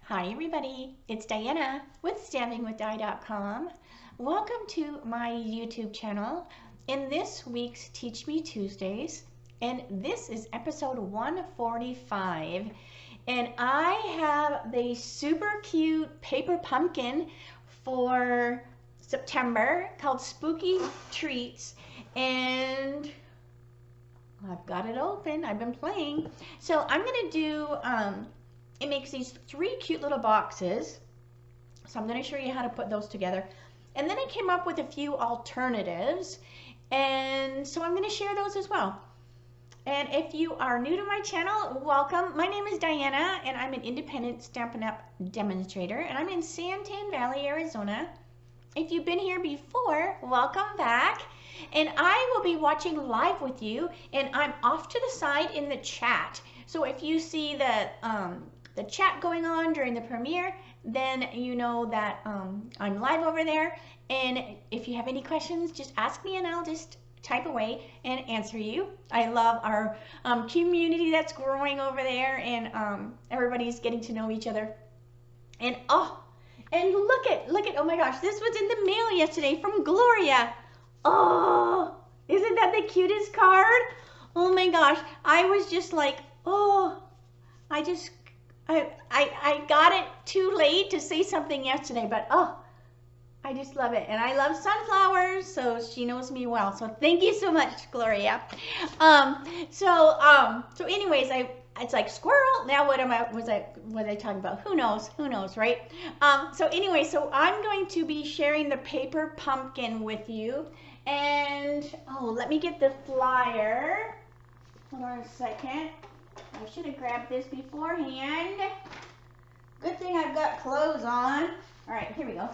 Hi everybody, it's Diana with StampingWithDi.com. Welcome to my YouTube channel. In this week's Teach Me Tuesdays, and this is episode 145, and I have the super cute paper pumpkin for September called Spooky Treats, and I've got it open. I've been playing. So I'm gonna do it makes these three cute little boxes. So I'm going to show you how to put those together. And then I came up with a few alternatives. And so I'm going to share those as well. And if you are new to my channel, welcome. My name is Diana, and I'm an independent Stampin' Up! Demonstrator. And I'm in Santan Valley, Arizona. If you've been here before, welcome back. And I will be watching live with you. And I'm off to the side in the chat. So if you see the chat going on during the premiere, then you know that I'm live over there. And if you have any questions, just ask me and I'll just type away and answer you. I love our community that's growing over there, and everybody's getting to know each other. And and look at, oh my gosh, this was in the mail yesterday from Gloria. Oh, isn't that the cutest card? Oh my gosh, I was just like, oh, I got it too late to say something yesterday, but oh, I just love it. And I love sunflowers, so she knows me well. So thank you so much, Gloria. So anyways, it's like squirrel. Now what was I talking about? Who knows? Who knows, right? So anyway, so I'm going to be sharing the paper pumpkin with you. And oh, let me get the flyer. Hold on a second. I should have grabbed this beforehand. Good thing I've got clothes on. All right, here we go.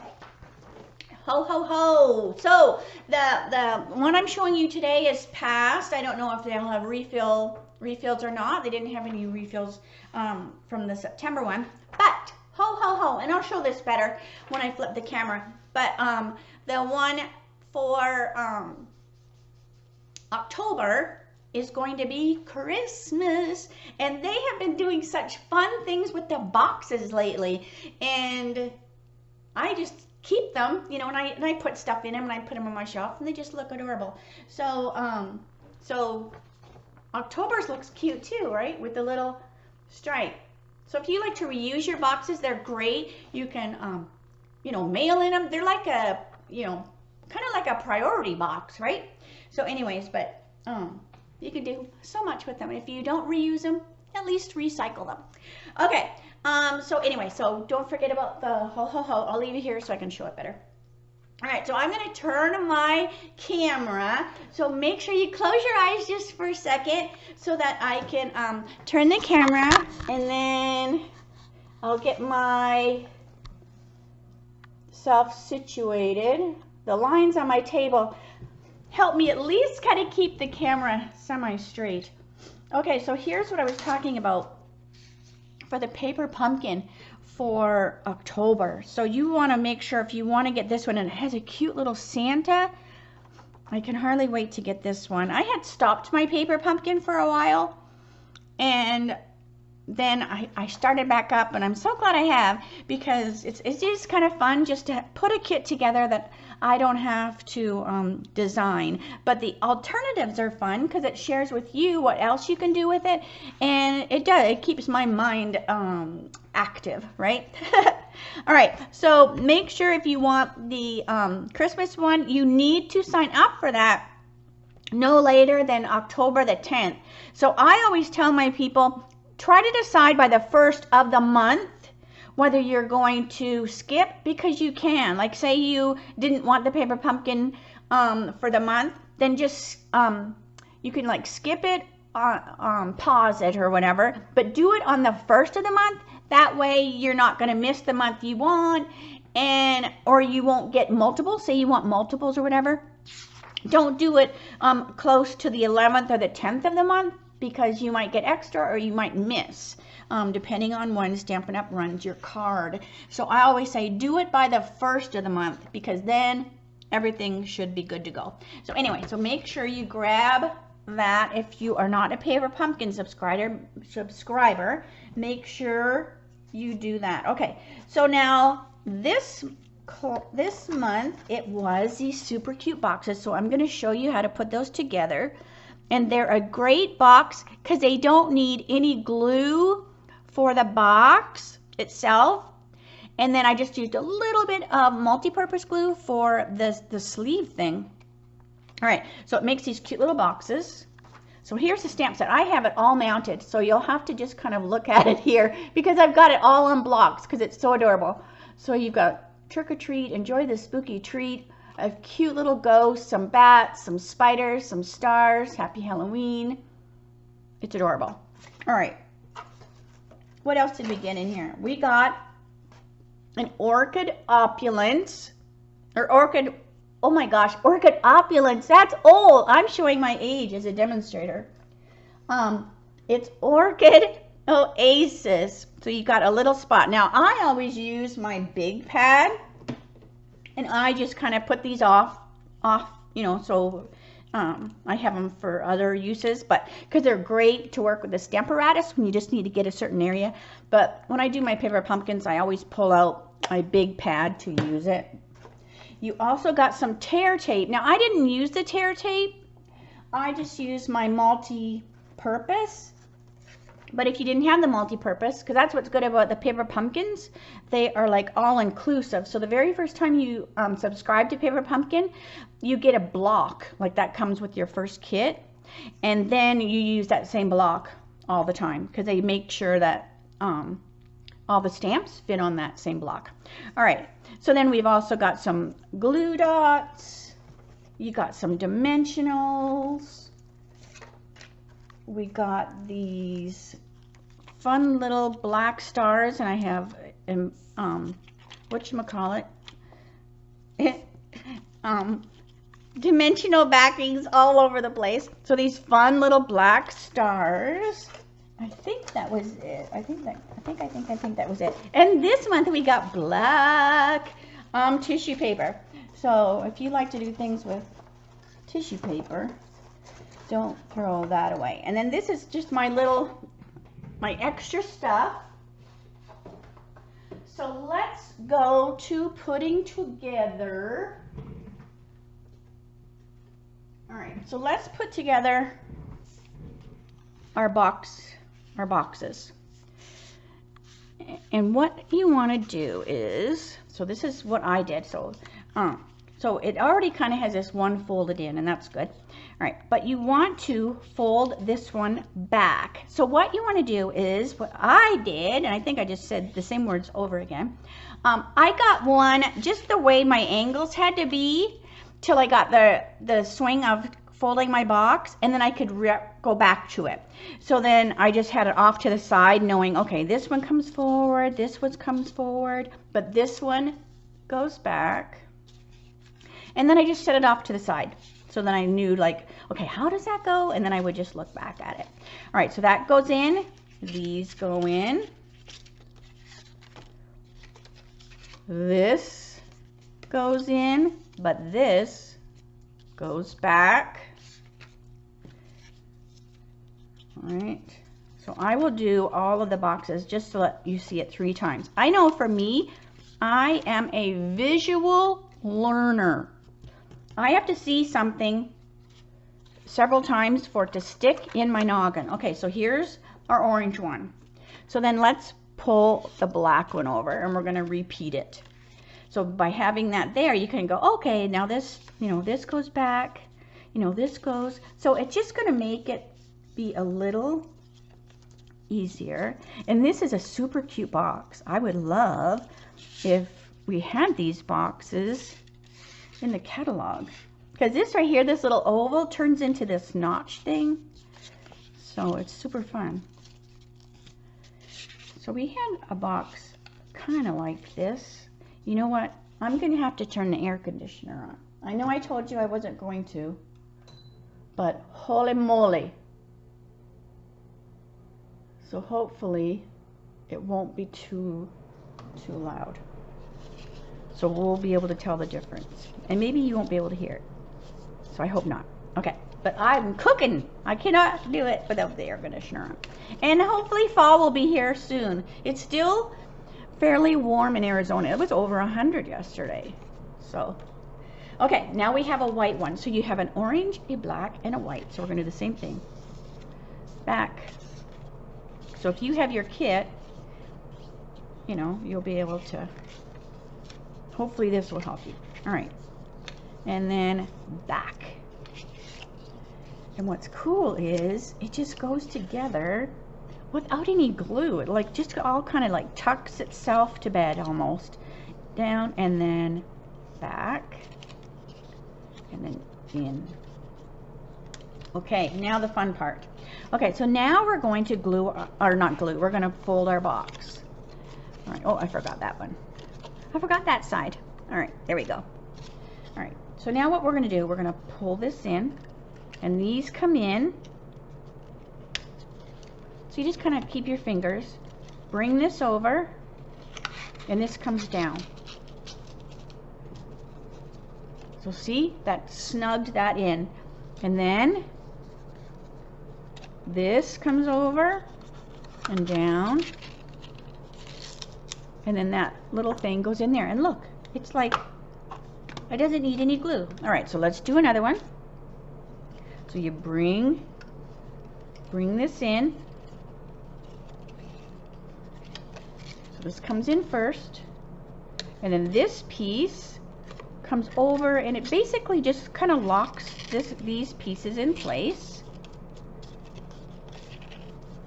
Ho, ho, ho. So the one I'm showing you today is past. I don't know if they'll have refills or not. They didn't have any refills from the September one. But ho, ho, ho. And I'll show this better when I flip the camera. But the one for October is going to be Christmas, and they have been doing such fun things with the boxes lately, and I just keep them, you know, and I put stuff in them, and I put them on my shelf, and they just look adorable. So so October's looks cute too, right, with the little stripe. So if you like to reuse your boxes, they're great. You can you know, mail in them. They're like a, you know, kind of like a priority box, right? So anyways, but you can do so much with them. If you don't reuse them, at least recycle them. Okay, so anyway, so don't forget about the ho ho ho. I'll leave it here so I can show it better. All right, so I'm gonna turn my camera. So make sure you close your eyes just for a second so that I can turn the camera, and then I'll get myself situated. The lines on my table help me at least kind of keep the camera semi-straight. Okay, so here's what I was talking about for the paper pumpkin for October. So you want to make sure, if you want to get this one, and it has a cute little Santa. I can hardly wait to get this one. I had stopped my paper pumpkin for a while, and then I started back up, and I'm so glad I have, because it's just kind of fun just to put a kit together that I don't have to design. But the alternatives are fun because it shares with you what else you can do with it, and it keeps my mind active, right? All right, so make sure if you want the Christmas one, you need to sign up for that no later than October the 10th. So I always tell my people, try to decide by the 1st of the month whether you're going to skip, because you can. Like, say you didn't want the paper pumpkin for the month, then just you can like skip it, pause it or whatever, but do it on the 1st of the month. That way you're not going to miss the month you want, or you won't get multiples. Say you want multiples or whatever. Don't do it close to the 11th or the 10th of the month, because you might get extra or you might miss, depending on when Stampin' Up! Runs your card. So I always say do it by the 1st of the month, because then everything should be good to go. So anyway, so make sure you grab that. If you are not a paper pumpkin subscriber, make sure you do that. Okay, so now this month it was these super cute boxes, so I'm going to show you how to put those together. And they're a great box because they don't need any glue for the box itself. And then I just used a little bit of multi-purpose glue for the sleeve thing. All right, so it makes these cute little boxes. So here's the stamp set. I have it all mounted, so you'll have to just kind of look at it here because I've got it all on blocks because it's so adorable. So you've got trick or treat, enjoy the spooky treat, a cute little ghost, some bats, some spiders, some stars, happy Halloween. It's adorable. All right, what else did we get in here? We got an orchid opulence, or orchid, oh my gosh, orchid opulence, that's old. I'm showing my age as a demonstrator. It's orchid oasis. So you got a little spot. Now I always use my big pad, and I just kind of put these off, you know, so I have them for other uses, but because they're great to work with the Stamparatus when you just need to get a certain area. But when I do my paper pumpkins, I always pull out my big pad to use it. You also got some tear tape. Now I didn't use the tear tape. I just used my multi-purpose. But if you didn't have the multi-purpose, because that's what's good about the paper pumpkins, they are like all-inclusive. So the very first time you subscribe to Paper Pumpkin, you get a block, like that comes with your first kit. And then you use that same block all the time, because they make sure that all the stamps fit on that same block. All right, so then we've also got some glue dots. You got some dimensionals. We got these fun little black stars, and I have whatchamacallit, dimensional backings all over the place. So these fun little black stars. I think that was it. I think that was it. And this month we got black tissue paper. So if you like to do things with tissue paper, don't throw that away. And then this is just my extra stuff. So let's go to putting together. All right, so let's put together our boxes. And what you want to do is, so this is what I did. So it already kind of has this one folded in, and that's good. All right, but you want to fold this one back. So what you want to do is what I did, and I think I just said the same words over again. I got one just the way my angles had to be till I got the swing of folding my box, and then I could go back to it. So then I just had it off to the side, knowing, okay, this one comes forward, this one comes forward, but this one goes back. And then I just set it off to the side. So then I knew, like, okay, how does that go? And then I would just look back at it. All right, so that goes in. These go in. This goes in, but this goes back. All right, so I will do all of the boxes just to let you see it 3 times. I know for me, I am a visual learner. I have to see something several times for it to stick in my noggin. Okay, so here's our orange one. So then let's pull the black one over, and we're going to repeat it. So by having that there, you can go, okay, now this, you know, this goes back, you know, this goes. So it's just going to make it be a little easier. And this is a super cute box. I would love if we had these boxes in the catalog, because this right here, this little oval turns into this notch thing, so it's super fun. So we had a box kind of like this. You know what, I'm gonna have to turn the air conditioner on. I know I told you I wasn't going to, but holy moly. So hopefully it won't be too loud. So we'll be able to tell the difference. And maybe you won't be able to hear it. So I hope not. Okay. but I'm cooking. I cannot do it without the air conditioner on. And hopefully fall will be here soon. It's still fairly warm in Arizona. It was over 100 yesterday. So, okay, now we have a white one. So you have an orange, a black, and a white. So we're gonna do the same thing. Back. So if you have your kit, you know, you'll be able to, hopefully this will help you. All right. And then back. And what's cool is it just goes together without any glue. It like just all kind of like tucks itself to bed almost. Down and then back. And then in. Okay, now the fun part. Okay, so now we're going to glue, or not glue, we're going to fold our box. All right, oh, I forgot that one. I forgot that side. All right, there we go. All right, so now what we're going to do, we're going to pull this in, and these come in. So you just kind of keep your fingers, bring this over, and this comes down. So see, that snugged that in. And then this comes over and down. And then that little thing goes in there. And look, it's like, it doesn't need any glue. All right, so let's do another one. So you bring this in. So this comes in first. And then this piece comes over, and it basically just kind of locks these pieces in place.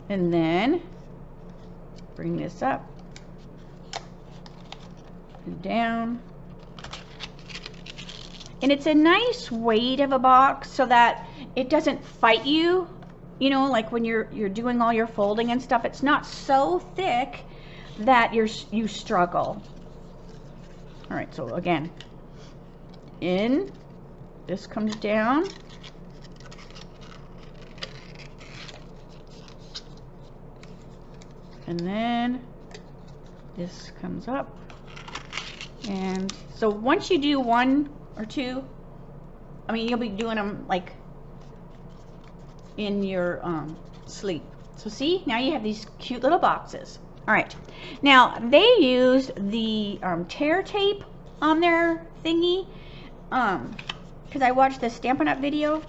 And then bring this up and down. And it's a nice weight of a box so that it doesn't fight you, you know, like when you're doing all your folding and stuff. It's not so thick that you struggle. All right, so again, in, this comes down, and then this comes up. And so once you do one or two, I mean, you'll be doing them like in your sleep. So see, now you have these cute little boxes. All right, now they use the tear tape on their thingy because I watched the Stampin' Up video,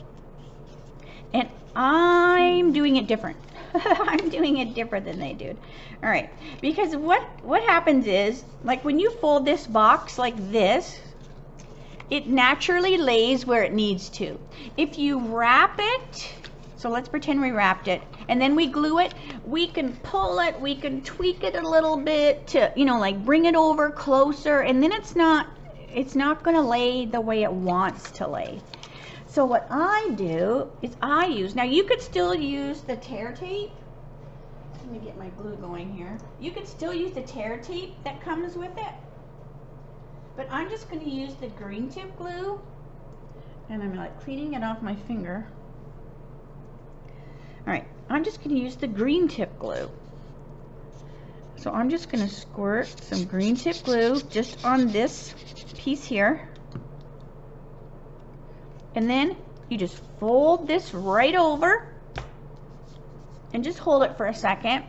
and I'm doing it different. I'm doing it different than they do. All right, because what happens is, like when you fold this box like this, it naturally lays where it needs to. If you wrap it, so let's pretend we wrapped it, and then we glue it, we can pull it, we can tweak it a little bit to, you know, like bring it over closer, and then it's not gonna lay the way it wants to lay. So what I do is I use, now you could still use the tear tape. Let me get my glue going here. You could still use the tear tape that comes with it. But I'm just going to use the green tip glue. And I'm like cleaning it off my finger. Alright, I'm just going to use the green tip glue. So I'm just going to squirt some green tip glue just on this piece here. And then you just fold this right over and just hold it for a second.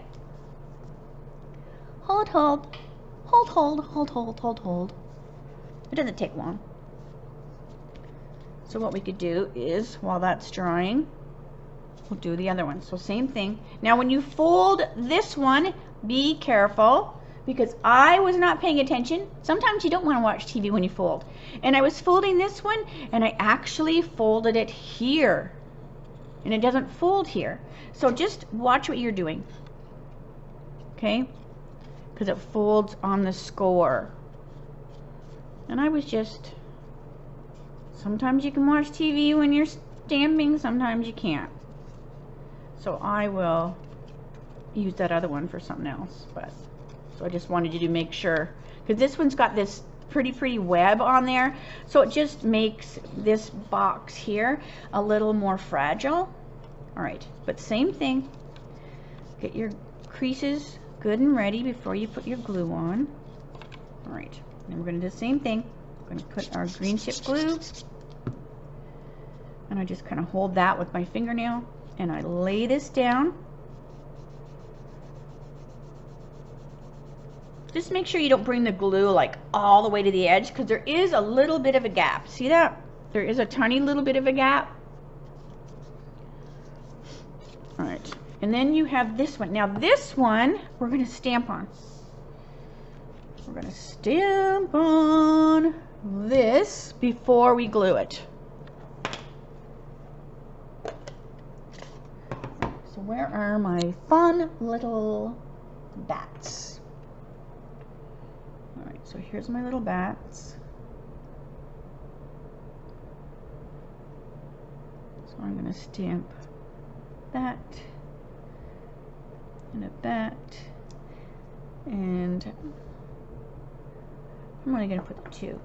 Hold, hold, hold, hold, hold, hold, hold, hold. It doesn't take long. So what we could do is, while that's drying, we'll do the other one. So same thing. Now when you fold this one, be careful, because I was not paying attention. Sometimes you don't want to watch TV when you fold. And I was folding this one, and I actually folded it here. And it doesn't fold here. So just watch what you're doing. Okay? Because it folds on the score. And I was just... Sometimes you can watch TV when you're stamping, sometimes you can't. So I will use that other one for something else. But so I just wanted you to make sure, because this one's got this pretty web on there, so it just makes this box here a little more fragile. All right, but same thing. Get your creases good and ready before you put your glue on. All right, and we're going to do the same thing. We're going to put our green tip glue And I just kind of hold that with my fingernail and I lay this down. Just make sure you don't bring the glue like all the way to the edge, because there is a little bit of a gap. See that? There is a tiny little bit of a gap. All right, and then you have this one. Now this one we're going to stamp on. We're going to stamp on this before we glue it. So where are my fun little bats? All right, so here's my little bats. So I'm going to stamp that and a bat, and I'm only going to put 2.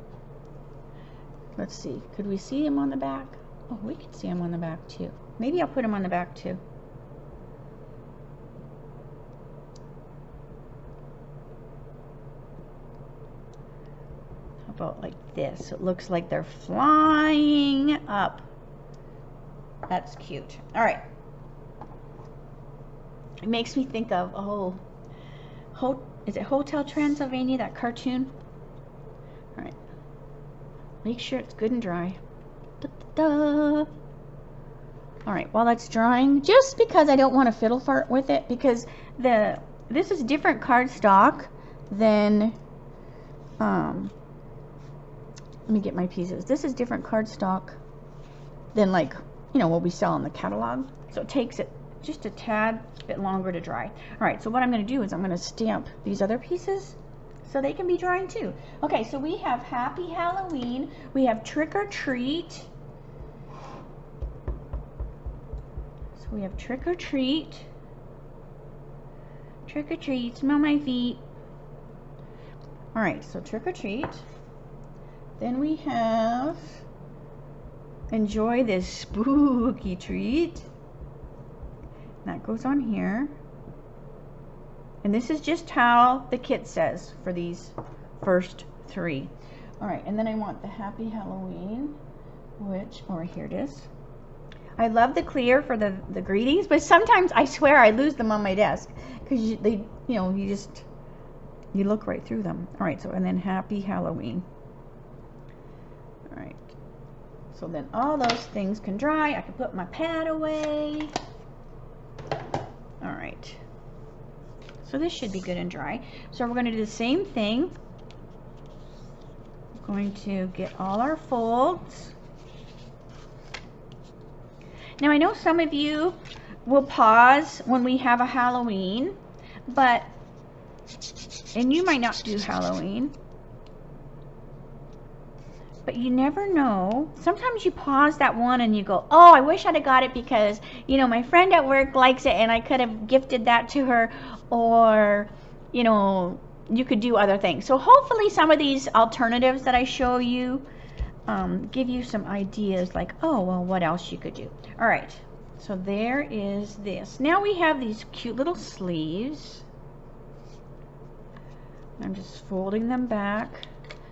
Let's see, could we see him on the back? Oh, we could see him on the back too. Maybe I'll put him on the back too. How about like this? It looks like they're flying up. That's cute. All right. It makes me think of, is it Hotel Transylvania, that cartoon? All right. Make sure it's good and dry. Da, da, da. All right, while that's drying, just because I don't want to fiddle fart with it, because this is different cardstock than, let me get my pieces. This is different cardstock than, like, you know, what we sell in the catalog. So it takes it just a tad bit longer to dry. All right, so what I'm going to do is I'm going to stamp these other pieces so they can be drying too. Okay, so we have Happy Halloween. We have Trick or Treat. So we have Trick or Treat. Trick or Treat, smell my feet. All right, so Trick or Treat. Then we have Enjoy this spooky treat. That goes on here. And this is just how the kit says for these first 3. All right, and then I want the Happy Halloween, which, oh, here it is. I love the clear for the greetings, but sometimes I swear I lose them on my desk because you look right through them. All right, so, and then Happy Halloween. All right, so then all those things can dry. I can put my pad away. All right, so this should be good and dry. So we're going to do the same thing. We're going to get all our folds. Now I know some of you will pause when we have a Halloween, and you might not do Halloween, but you never know. Sometimes you pause that one and you go, oh, I wish I'd have got it because, you know, my friend at work likes it and I could have gifted that to her, or, you know, you could do other things. So hopefully some of these alternatives that I show you give you some ideas like, oh, well, what else you could do. All right, so there is this. Now we have these cute little sleeves. I'm just folding them back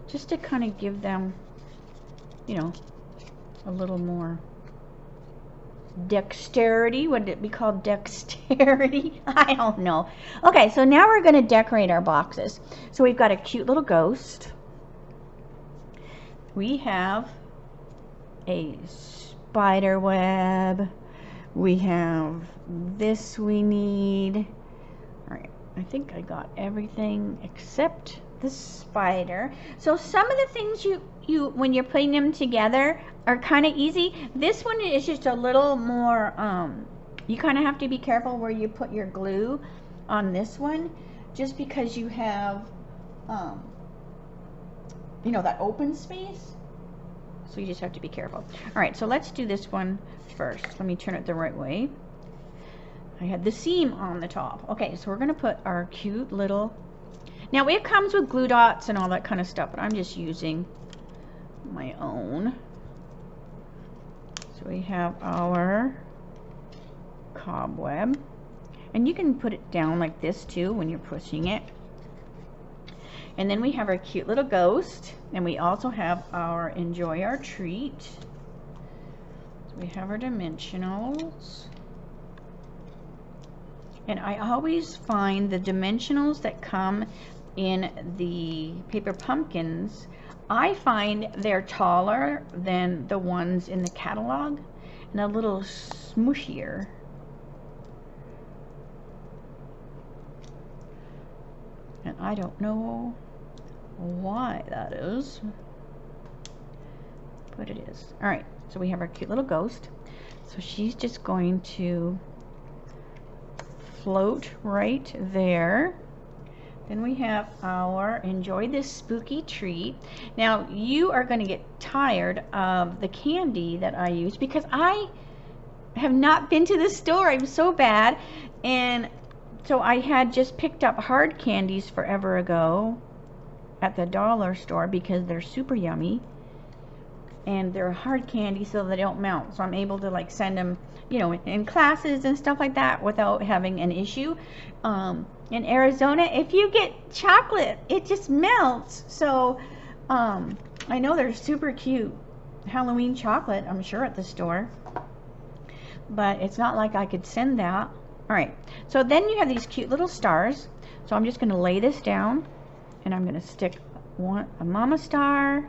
just to kind of give them, you know, a little more dexterity. Would it be called dexterity? I don't know. Okay, so now we're going to decorate our boxes. So we've got a cute little ghost. We have a spider web. We have this we need. All right, I think I got everything except the spider. So some of the things you when you're putting them together are kind of easy. This one is just a little more, you kind of have to be careful where you put your glue on this one, just because you have, you know, that open space. So you just have to be careful. All right, so let's do this one first. Let me turn it the right way. I had the seam on the top. Okay, so we're gonna put our cute little, now it comes with glue dots and all that kind of stuff, but I'm just using my own. So we have our cobweb, and you can put it down like this too when you're pushing it. And then we have our cute little ghost, and we also have our Enjoy Our Treat. So we have our dimensionals. And I always find the dimensionals that come in the paper pumpkins, I find they're taller than the ones in the catalog and a little smooshier. And I don't know why that is, but it is. All right, so we have our cute little ghost. So she's just going to float right there. Then we have our enjoy this spooky treat. Now you are going to get tired of the candy that I use because I have not been to the store. I'm so bad. And so I had just picked up hard candies forever ago at the dollar store because they're super yummy. And they're hard candy so they don't melt. So I'm able to like send them, you know, in classes and stuff like that without having an issue. In Arizona, if you get chocolate, it just melts. So I know they're super cute Halloween chocolate, I'm sure, at the store. But it's not like I could send that. All right, so then you have these cute little stars. So I'm just going to lay this down and I'm going to stick a mama star.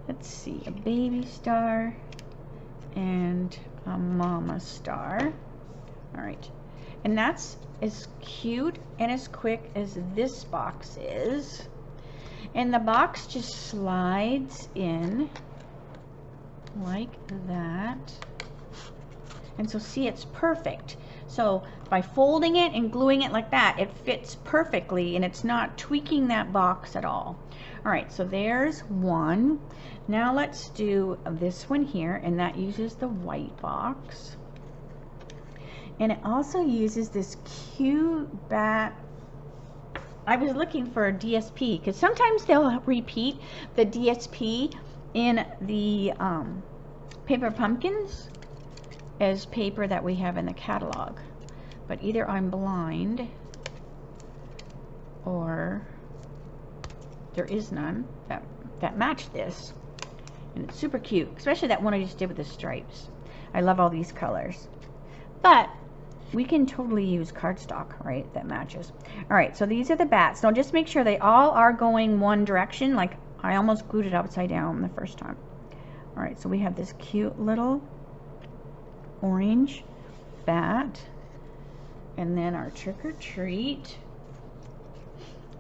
Let's see, a baby star and a mama star. All right, and that's as cute and as quick as this box is. And the box just slides in like that. And so see, it's perfect. So by folding it and gluing it like that, it fits perfectly and it's not tweaking that box at all. All right, so there's one. Now let's do this one here, and that uses the white box. And it also uses this cute bat. I was looking for a DSP because sometimes they'll repeat the DSP in the paper pumpkins as paper that we have in the catalog. But either I'm blind or there is none that match this. And it's super cute, especially that one I just did with the stripes. I love all these colors. But we can totally use cardstock, right, that matches. All right, so these are the bats. Now just make sure they all are going one direction. Like I almost glued it upside down the first time. All right, so we have this cute little orange bat. And then our trick or treat.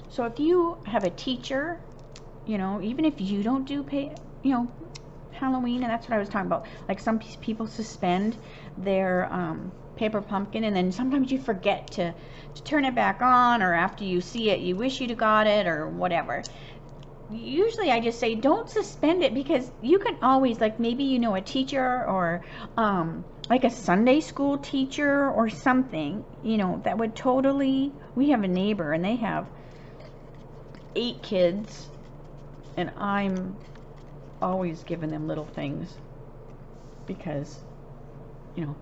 So if you have a teacher, you know, even if you don't do Halloween, and that's what I was talking about. Like some people suspend their paper pumpkin, and then sometimes you forget to turn it back on, or after you see it, you wish you'd got it, or whatever. Usually I just say don't suspend it because you can always, like maybe you know a teacher or like a Sunday school teacher or something, you know, that would totally, we have a neighbor and they have 8 kids and I'm always giving them little things because, you know,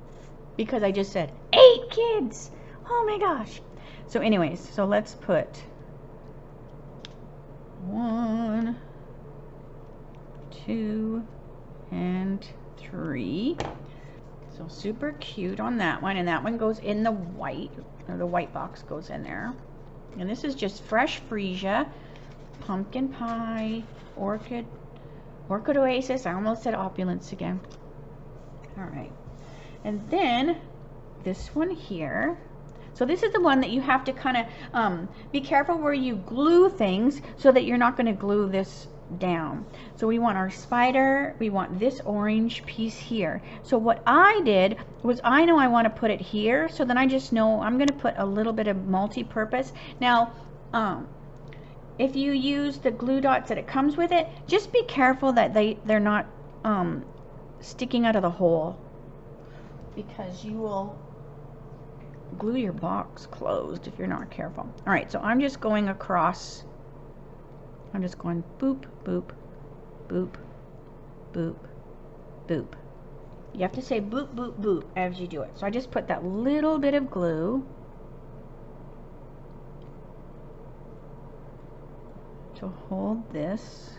because I just said 8 kids. Oh my gosh. So anyways, so let's put 1, 2, and 3. So super cute on that one, and that one goes in the white, or the white box goes in there. And this is just fresh freesia, pumpkin pie, orchid oasis. I almost said opulence again. All right, and then this one here. So this is the one that you have to kind of be careful where you glue things so that you're not going to glue this down. So we want our spider, we want this orange piece here. So what I did was, I know I want to put it here, so then I just know I'm going to put a little bit of multi-purpose. Now if you use the glue dots that it comes with it, just be careful that they're not sticking out of the hole, because you will glue your box closed if you're not careful. All right, so I'm just going across. I'm just going boop, boop, boop, boop, boop. You have to say boop, boop, boop as you do it. So I just put that little bit of glue to hold this.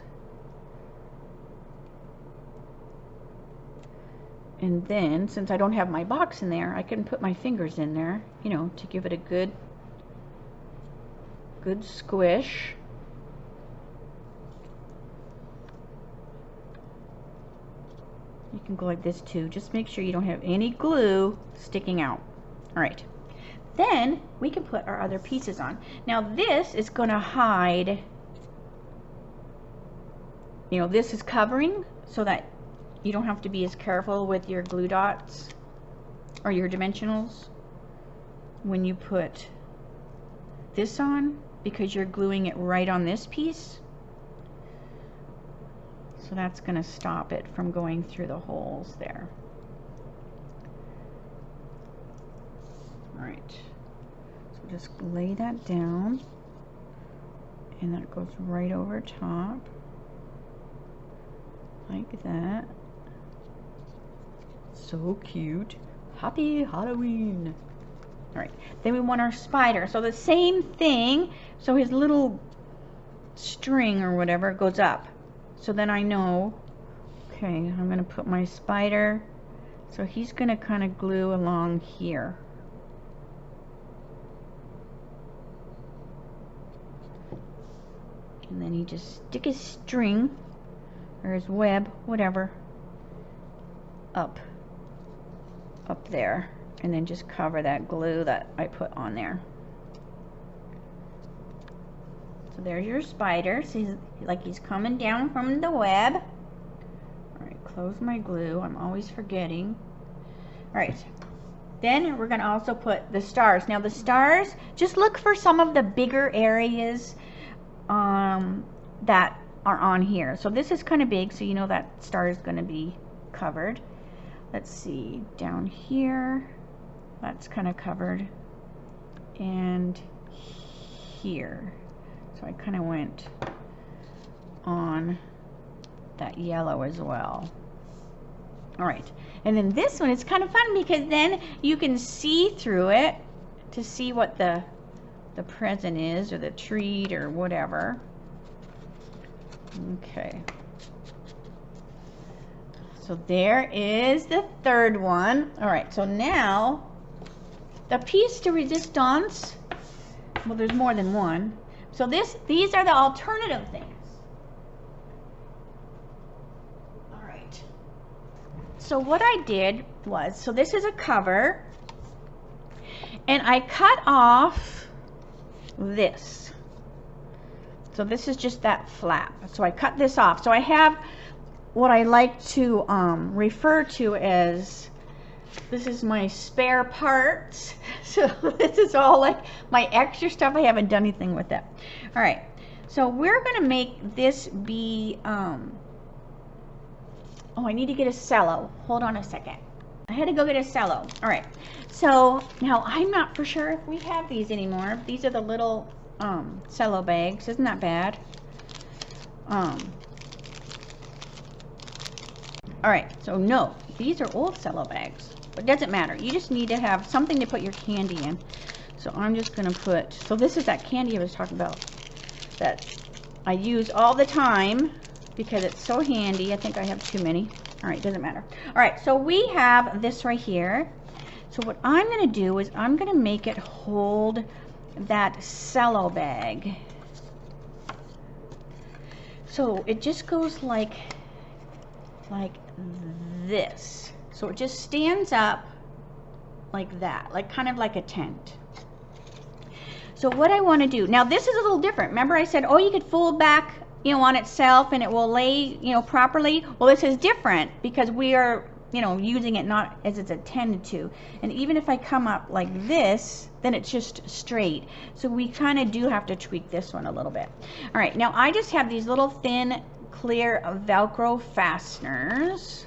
And then, since I don't have my box in there, I can put my fingers in there, you know, to give it a good squish. You can go like this too. Just make sure you don't have any glue sticking out. All right. Then we can put our other pieces on. Now this is going to hide, you know, this is covering so that you don't have to be as careful with your glue dots or your dimensionals when you put this on, because you're gluing it right on this piece. So that's going to stop it from going through the holes there. All right, so just lay that down, and that goes right over top, like that. So cute. Happy Halloween. All right, then we want our spider. So the same thing, so his little string or whatever goes up. So then I know, okay, I'm going to put my spider, so he's going to kind of glue along here. And then you just stick his string, or his web, whatever, up there, and then just cover that glue that I put on there. So there's your spider. See, he's coming down from the web. All right, close my glue. I'm always forgetting. All right, then we're going to also put the stars. Now the stars, just look for some of the bigger areas that are on here. So this is kind of big, so you know that star is going to be covered. Let's see, down here, that's kind of covered, and here. So I kind of went on that yellow as well. All right, and then this one is kind of fun because then you can see through it to see what the present is, or the treat, or whatever. Okay. So there is the third one. All right, so now the piece de resistance, well, there's more than one. So these are the alternative things. All right. So what I did was, so this is a cover, and I cut off this. So this is just that flap. So I cut this off. So I have what I like to refer to as, this is my spare parts. So this is all like my extra stuff. I haven't done anything with it. All right, so we're gonna make this be, oh, I need to get a cello. Hold on a second. I had to go get a cello. All right, so now I'm not for sure if we have these anymore. These are the little cello bags. Isn't that bad? All right, so no, these are old cello bags, but it doesn't matter. You just need to have something to put your candy in. So I'm just gonna put, so this is that candy I was talking about that I use all the time because it's so handy. I think I have too many. All right, doesn't matter. All right, so we have this right here. So what I'm gonna do is I'm gonna make it hold that cello bag. So it just goes like this. So it just stands up like that, like kind of like a tent. So what I want to do, now this is a little different. Remember I said, oh, you could fold back, you know, on itself and it will lay, you know, properly. Well, this is different because we are, you know, using it not as it's intended to. And even if I come up like this, then it's just straight. So we kind of do have to tweak this one a little bit. All right, now I just have these little thin, clear Velcro fasteners.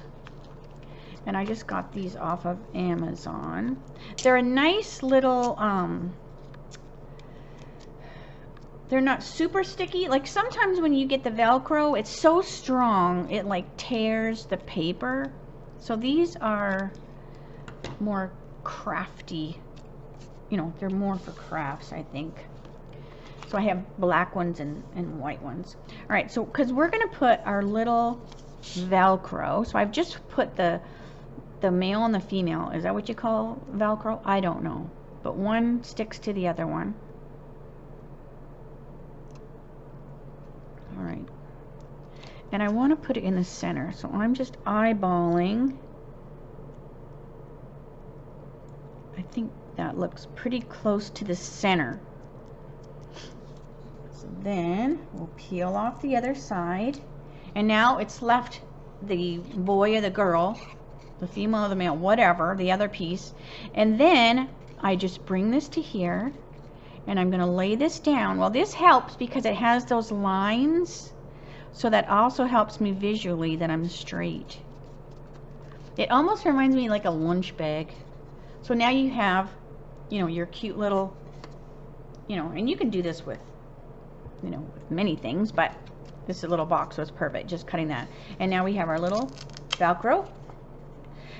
And I just got these off of Amazon. They're a nice little, they're not super sticky. Like sometimes when you get the Velcro, it's so strong, it like tears the paper. So these are more crafty, you know, they're more for crafts, I think. So I have black ones and white ones. All right, so because we're gonna put our little Velcro, so I've just put the the male and the female. Is that what you call Velcro? I don't know. But one sticks to the other one. All right. And I want to put it in the center. So I'm just eyeballing. I think that looks pretty close to the center. So then we'll peel off the other side. And now it's left the boy or the girl, the female or the male, whatever, the other piece. And then I just bring this to here and I'm going to lay this down. Well, this helps because it has those lines, so that also helps me visually that I'm straight. It almost reminds me like a lunch bag. So now you have, you know, your cute little, you know, and you can do this with, you know, with many things, but this is a little box, so it's perfect, just cutting that. And now we have our little Velcro.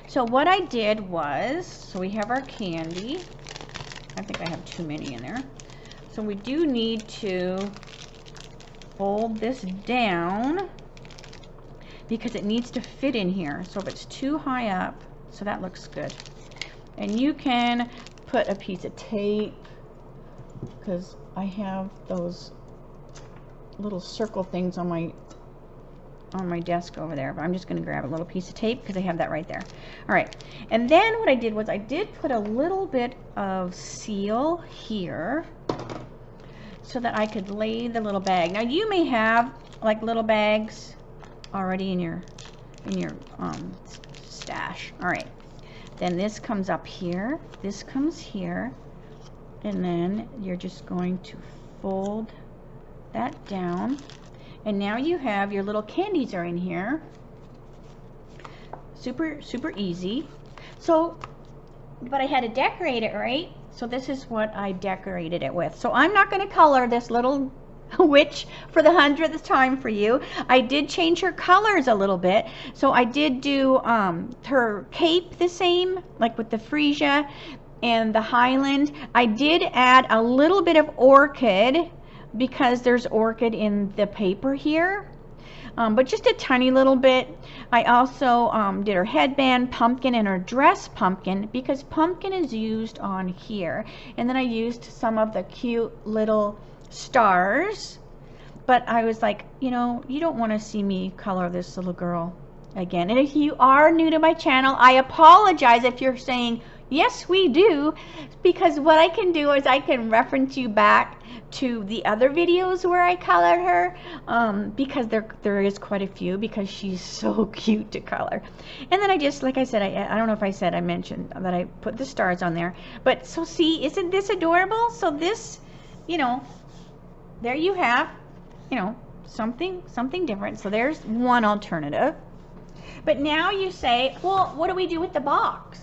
So what I did was, so we have our candy. I think I have too many in there. So we do need to fold this down because it needs to fit in here. So if it's too high up, so that looks good. And you can put a piece of tape, because I have those little circle things on my desk over there, but I'm just going to grab a little piece of tape because I have that right there. All right, and then what I did was I did put a little bit of seal here so that I could lay the little bag. Now you may have like little bags already in your stash. All right, then this comes up here, this comes here, and then you're just going to fold that down, and now you have your little candies are in here. Super easy. So, but I had to decorate it, right? So this is what I decorated it with. So I'm not going to color this little witch for the 100th time for you. I did change her colors a little bit. So I did do her cape the same, like with the freesia and the highland. I did add a little bit of orchid because there's orchid in the paper here, but just a tiny little bit. I also did her headband pumpkin and her dress pumpkin because pumpkin is used on here. And then I used some of the cute little stars, but I was like, you know, you don't want to see me color this little girl again. And if you are new to my channel, I apologize if you're saying, yes, we do, because what I can do is I can reference you back to the other videos where I colored her, because there is quite a few, because she's so cute to color. And then I just, like I said, I don't know if I mentioned that I put the stars on there. But so see, isn't this adorable? So this, you know, there you have, you know, something different. So there's one alternative. But now you say, well, what do we do with the box?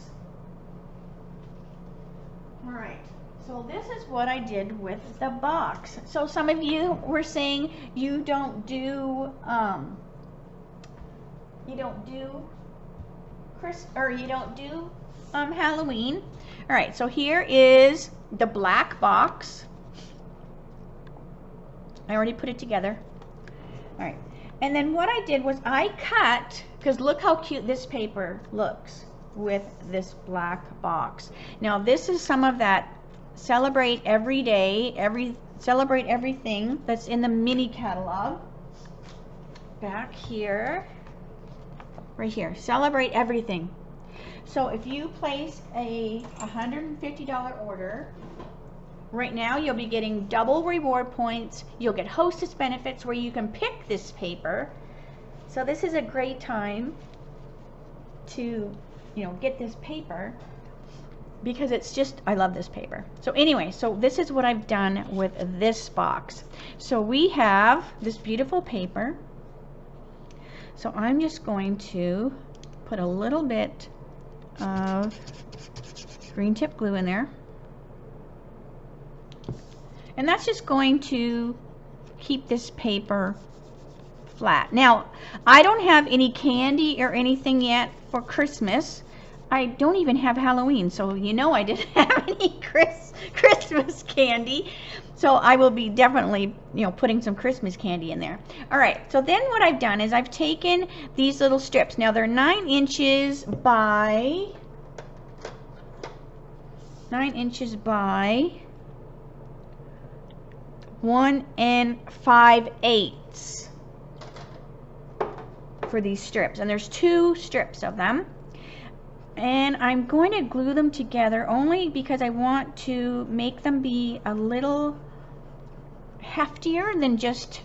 All right. So this is what I did with the box. So some of you were saying you don't do Halloween. All right, so here is the black box. I already put it together. All right, and then what I did was I cut, because look how cute this paper looks with this black box. Now this is some of that Celebrate Every Day, Celebrate Everything that's in the mini catalog. Back here, right here, Celebrate Everything. So if you place a $150 order, right now you'll be getting double reward points. You'll get hostess benefits where you can pick this paper. So this is a great time to, you know, get this paper, because it's just, I love this paper. So anyway, so this is what I've done with this box. So we have this beautiful paper. So I'm just going to put a little bit of green tip glue in there. And that's just going to keep this paper flat. Now, I don't have any candy or anything yet for Christmas. I don't even have Halloween, so you know I didn't have any Christmas candy. So I will be definitely, you know, putting some Christmas candy in there. All right, so then what I've done is I've taken these little strips. Now they're 9 inches by 1 5/8 for these strips. And there's 2 strips of them. And I'm going to glue them together only because I want to make them be a little heftier than just,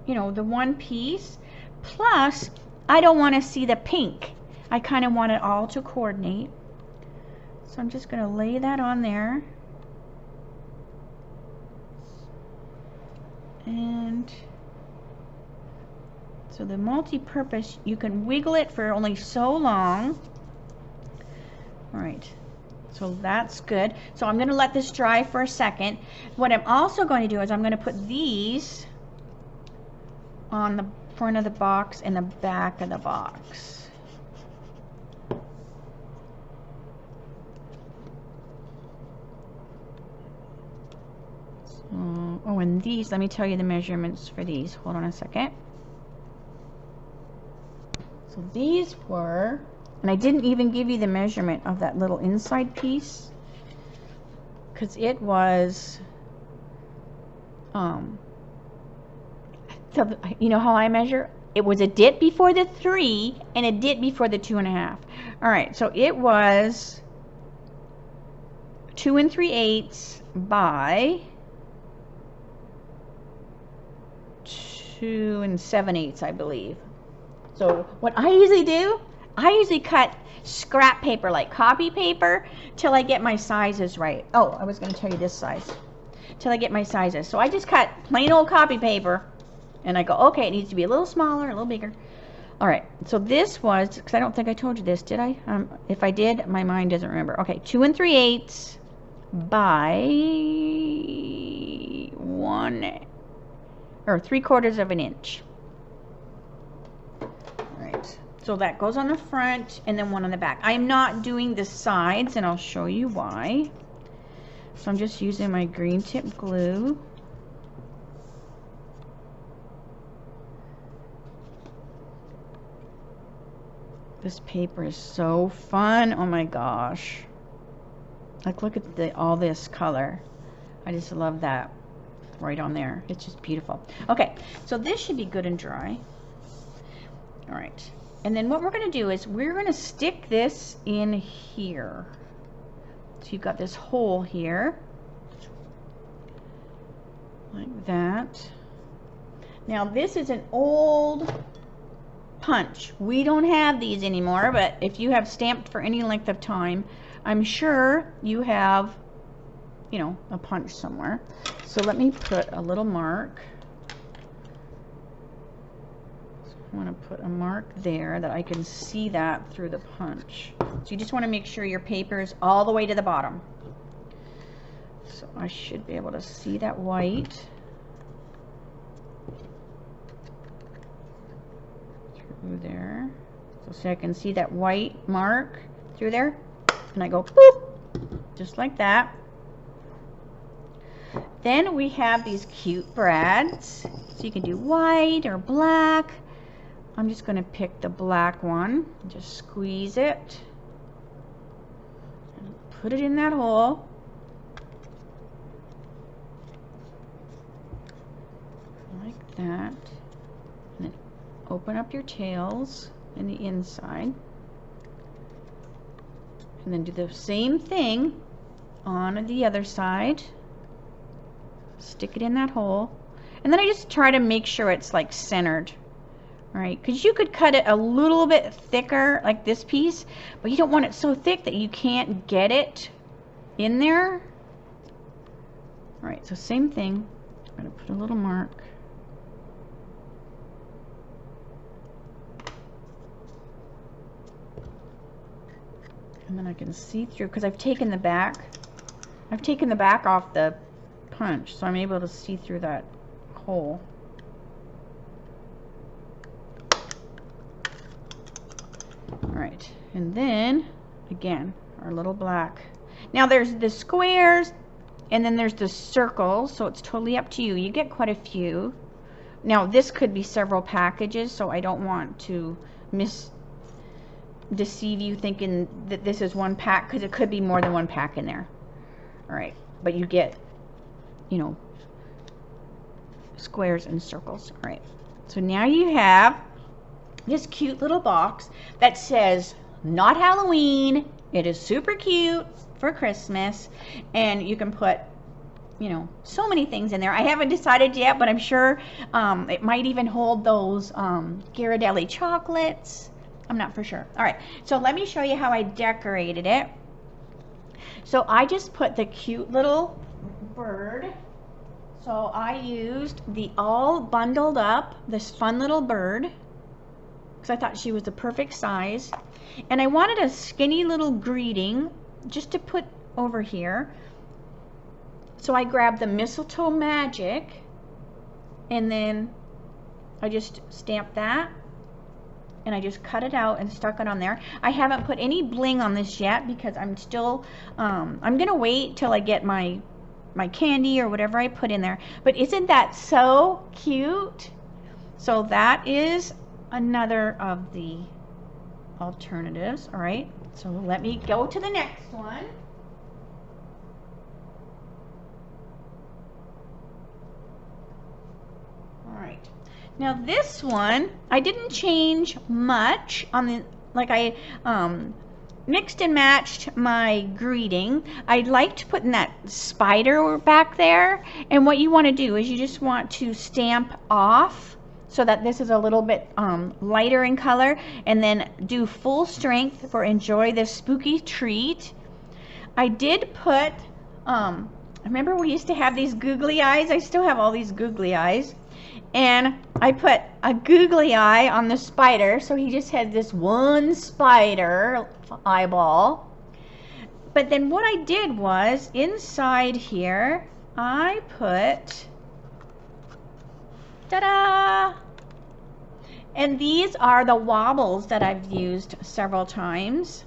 you know, the one piece. Plus, I don't want to see the pink. I kind of want it all to coordinate. So I'm just going to lay that on there. And so the multi-purpose, you can wiggle it for only so long. All right, so that's good. So I'm going to let this dry for a second. What I'm also going to do is I'm going to put these on the front of the box and the back of the box. So, oh, and these, let me tell you the measurements for these. Hold on a second. So these were, and I didn't even give you the measurement of that little inside piece because it was, so you know how I measure? It was a dit before the 3 and a dit before the 2.5. All right, so it was 2 3/8 by 2 7/8, I believe. So what I usually do, I usually cut scrap paper, like copy paper, till I get my sizes right. Oh, I was going to tell you this size. Till I get my sizes. So I just cut plain old copy paper, and I go, okay, it needs to be a little smaller, a little bigger. All right, so this was, because I don't think I told you this, did I? If I did, my mind doesn't remember. Okay, 2 3/8 by 1 or 3/4 of an inch. So that goes on the front and then one on the back. I'm not doing the sides, and I'll show you why. So I'm just using my green tip glue. This paper is so fun. Oh my gosh. Like, look at all this color. I just love that right on there. It's just beautiful. Okay, so this should be good and dry. All right. And then what we're going to do is we're going to stick this in here. So you've got this hole here, like that. Now this is an old punch. We don't have these anymore, but if you have stamped for any length of time, I'm sure you have, you know, a punch somewhere. So let me put a little mark. I want to put a mark there that I can see that through the punch. So you just want to make sure your paper is all the way to the bottom. So I should be able to see that white through there. So see, I can see that white mark through there, and I go boop, just like that. Then we have these cute brads. So you can do white or black. I'm just going to pick the black one, just squeeze it, and put it in that hole. Like that. And then open up your tails in the inside. And then do the same thing on the other side. Stick it in that hole. And then I just try to make sure it's like centered. Right, because you could cut it a little bit thicker like this piece, but you don't want it so thick that you can't get it in there. All right, so same thing. I'm going to put a little mark. And then I can see through, because I've taken the back off the punch, so I'm able to see through that hole. All right, and then Again, our little black. Now there's the squares and then there's the circles, so it's totally up to you. You get quite a few. Now this could be several packages, so I don't want to deceive you thinking that this is one pack, because it could be more than one pack in there. All right, but you get, you know, squares and circles. All right, so now you have this cute little box that says not Halloween. It is super cute for Christmas, and you can put, you know, so many things in there. I haven't decided yet, but I'm sure it might even hold those Ghirardelli chocolates. I'm not for sure. All right, so let me show you how I decorated it. So I just put the cute little bird. So I used the all bundled up, this fun little bird, because I thought she was the perfect size. And I wanted a skinny little greeting just to put over here. So I grabbed the Mistletoe Magic, and then I just stamped that, and I just cut it out and stuck it on there. I haven't put any bling on this yet because I'm still, I'm gonna wait till I get my candy or whatever I put in there. But isn't that so cute? So that is another of the alternatives. All right, so let me go to the next one. All right, now this one I didn't change much on the, like I mixed and matched my greeting. I liked putting that spider back there, and what you want to do is you just want to stamp off so that this is a little bit lighter in color, and then do full strength for enjoy this spooky treat. I did put, remember we used to have these googly eyes? I still have all these googly eyes. And I put a googly eye on the spider, so he just had this one spider eyeball. But then what I did was, inside here, I put, ta-da! And these are the wobbles that I've used several times.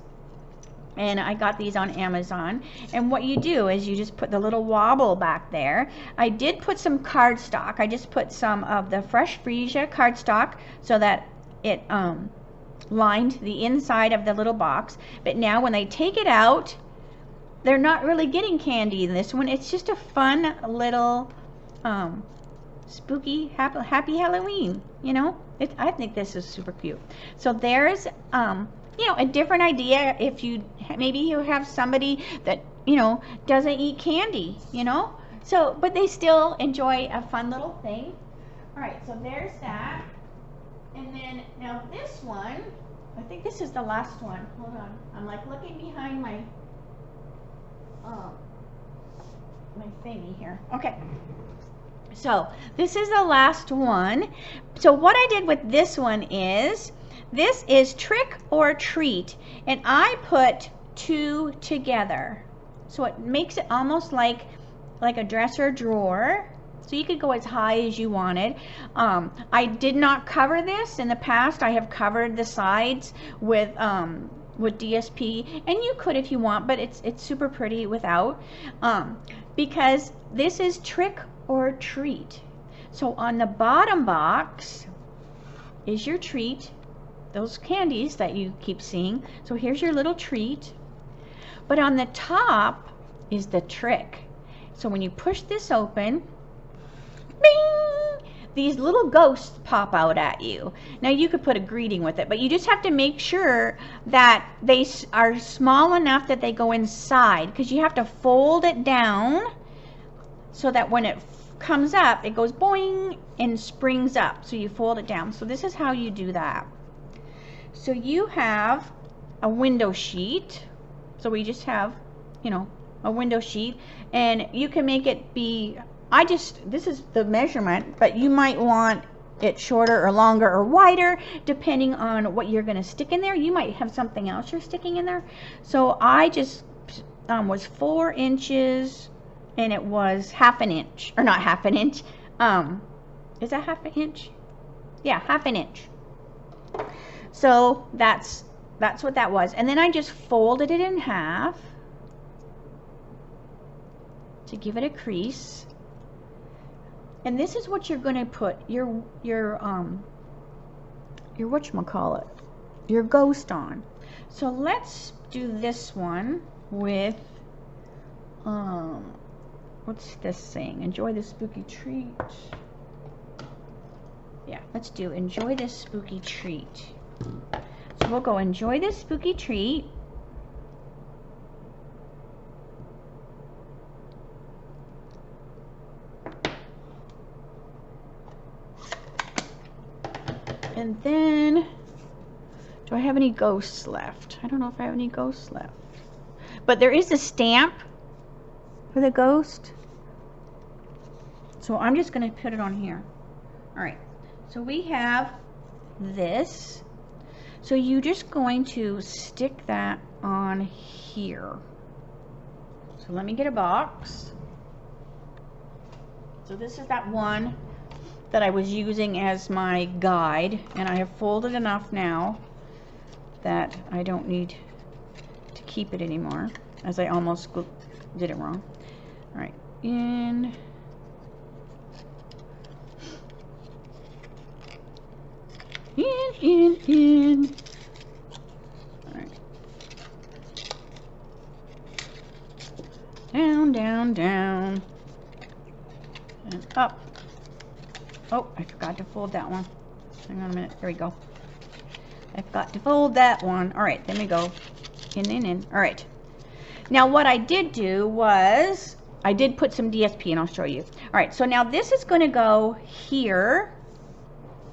And I got these on Amazon. And what you do is you just put the little wobble back there. I did put some cardstock. I just put some of the Fresh Freesia cardstock so that it lined the inside of the little box. But now when they take it out, they're not really getting candy in this one. It's just a fun little spooky happy Halloween, you know. I think this is super cute. So there's you know, a different idea if you maybe you have somebody that, you know, doesn't eat candy, you know, so but they still enjoy a fun little thing. All right, so there's that. And then now this one, I think this is the last one. Hold on, I'm like looking behind my my thingy here. Okay, so this is the last one. So what I did with this one is, this is Trick or Treat, and I put two together, so it makes it almost like a dresser drawer, so you could go as high as you wanted. I did not cover this in the past. I have covered the sides with DSP, and you could if you want, but it's super pretty without, because this is Trick or Treat. So on the bottom box is your treat, those candies that you keep seeing. So here's your little treat. But on the top is the trick. So when you push this open, bing, these little ghosts pop out at you. Now you could put a greeting with it, but you just have to make sure that they are small enough that they go inside, because you have to fold it down so that when it comes up, it goes boing and springs up. So you fold it down. So this is how you do that. So you have a window sheet. So we just have, you know, a window sheet, and you can make it be, this is the measurement, but you might want it shorter or longer or wider depending on what you're going to stick in there. You might have something else you're sticking in there. So I just was 4 inches, and it was half an inch, or not half an inch. Is that half an inch? Yeah, half an inch. So that's that's what that was. And then I just folded it in half to give it a crease. And this is what you're going to put your whatchamacallit, your ghost on. So let's do this one with what's this saying? Enjoy the spooky treat. Yeah, let's do enjoy this spooky treat. So we'll go enjoy this spooky treat. And then, do I have any ghosts left? I don't know if I have any ghosts left. But there is a stamp for the ghost. So I'm just going to put it on here. All right. So we have this. So you're just going to stick that on here. So let me get a box. So this is that one that I was using as my guide, and I have folded enough now that I don't need to keep it anymore, as I almost did it wrong. All right, in. All right. Down, down, down, and up. Oh, I forgot to fold that one. Hang on a minute. There we go. I forgot to fold that one. All right, then we go in. All right. Now what I did do was I did put some DSP, and I'll show you. All right, so now this is going to go here,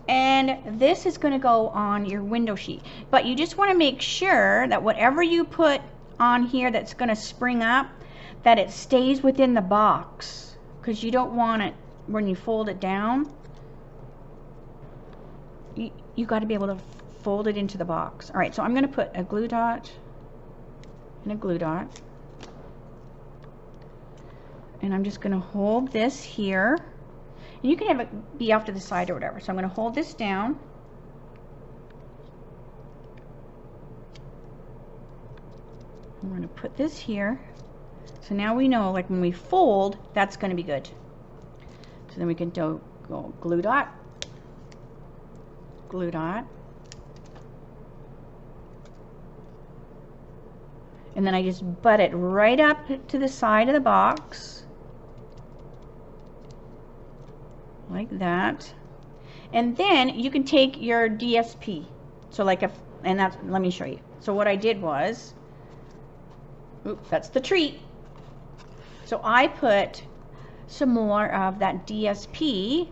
and this is going to go on your window sheet. But you just want to make sure that whatever you put on here that's going to spring up, that it stays within the box, because you don't want it when you fold it down. You got to be able to fold it into the box. All right, so I'm going to put a glue dot and a glue dot. And I'm just going to hold this here. And you can have it be off to the side or whatever. So I'm going to hold this down. I'm going to put this here. So now we know, like when we fold, that's going to be good. So then we can go glue dot, glue dot, and then I just butt it right up to the side of the box like that. And then you can take your DSP. So like if, and that's, let me show you. So what I did was, oops, that's the treat. So I put some more of that DSP,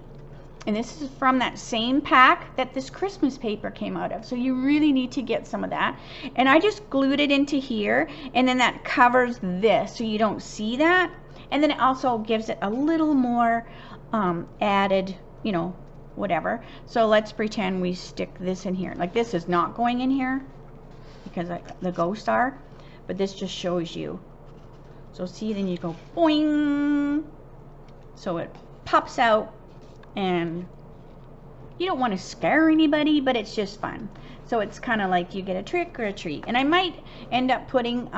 and this is from that same pack that this Christmas paper came out of. So you really need to get some of that. And I just glued it into here, and then that covers this so you don't see that. And then it also gives it a little more added, you know, whatever. So let's pretend we stick this in here. Like this is not going in here because the ghosts are, but this just shows you. So see, then you go boing. So it pops out, and you don't want to scare anybody, but it's just fun. So it's kind of like you get a trick or a treat. And I might end up putting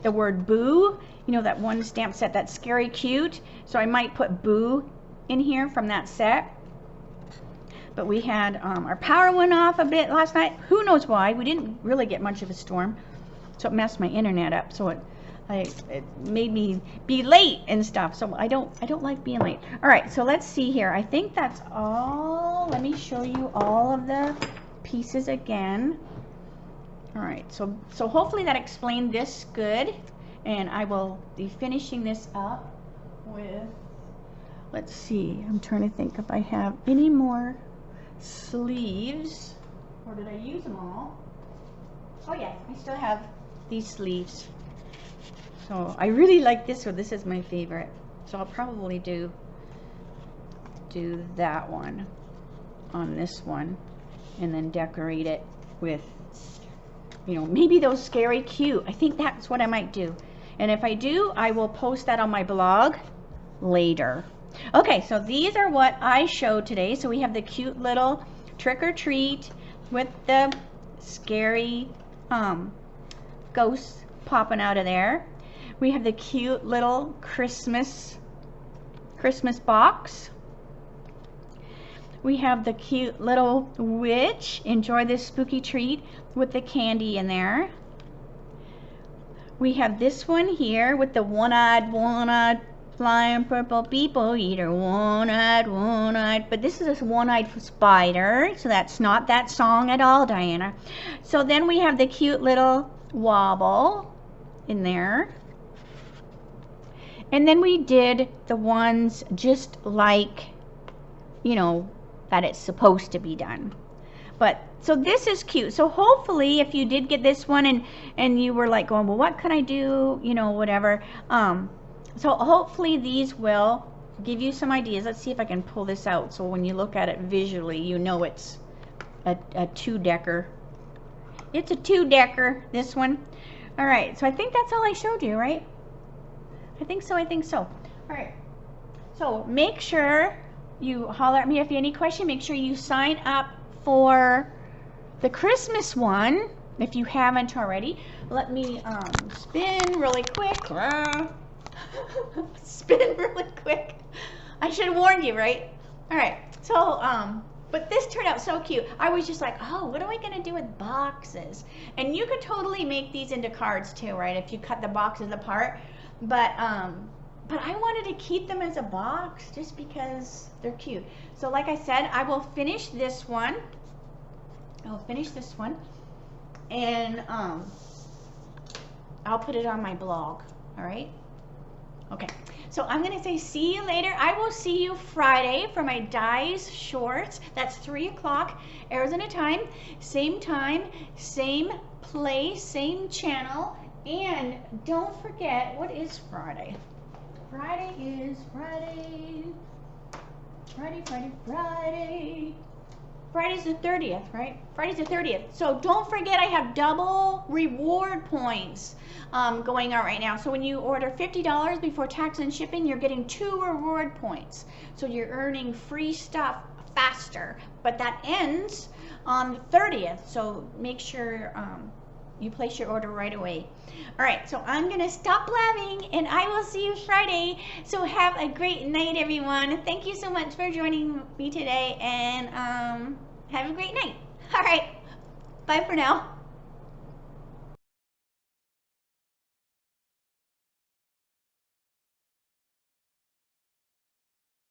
the word boo, you know, that one stamp set that's scary cute. So I might put boo in here from that set. But we had our power went off a bit last night. Who knows why? We didn't really get much of a storm. So it messed my internet up. So it made me be late and stuff, so I don't like being late. All right, so let's see here. I think that's all. Let me show you all of the pieces again. All right, so hopefully that explained this good, and I will be finishing this up with, let's see, I'm trying to think if I have any more sleeves, or did I use them all? Oh yeah, I still have these sleeves. So I really like this one. This is my favorite. So I'll probably do that one on this one, and then decorate it with, you know, maybe those scary cute. I think that's what I might do. And if I do, I will post that on my blog later. Okay, so these are what I showed today. So we have the cute little trick or treat with the scary ghosts popping out of there. We have the cute little Christmas box. We have the cute little witch. Enjoy this spooky treat with the candy in there. We have this one here with the one-eyed flying purple people eater. One-eyed. But this is a one-eyed spider, so that's not that song at all, Diana. So then we have the cute little wobble in there. And then we did the ones just like, you know, that it's supposed to be done. But so this is cute. So hopefully if you did get this one and you were like going, well, what can I do, you know, whatever, so hopefully these will give you some ideas. Let's see if I can pull this out so when you look at it visually, you know it's a two-decker. It's a two-decker, this one. All right, so I think that's all I showed you, right? I think so. All right, so make sure you holler at me if you have any question. Make sure you sign up for the Christmas one if you haven't already. Let me spin really quick. Spin really quick. I should have warned you, right? All right, so but this turned out so cute. I was just like, oh, what am I gonna do with boxes? And you could totally make these into cards too, right? If you cut the boxes apart. But I wanted to keep them as a box just because they're cute. So like I said, I will finish this one. And I'll put it on my blog. All right. Okay. So I'm gonna say see you later. I will see you Friday for my Dies Shorts. That's 3 o'clock Arizona time, same place, same channel. And don't forget, what is Friday? Friday's the 30th, right? Friday's the 30th. So don't forget I have double reward points going on right now. So when you order $50 before tax and shipping, you're getting 2 reward points. So you're earning free stuff faster. But that ends on the 30th. So make sure you place your order right away. All right, so I'm gonna stop blabbing and I will see you Friday. So have a great night, everyone. Thank you so much for joining me today and have a great night. All right, bye for now.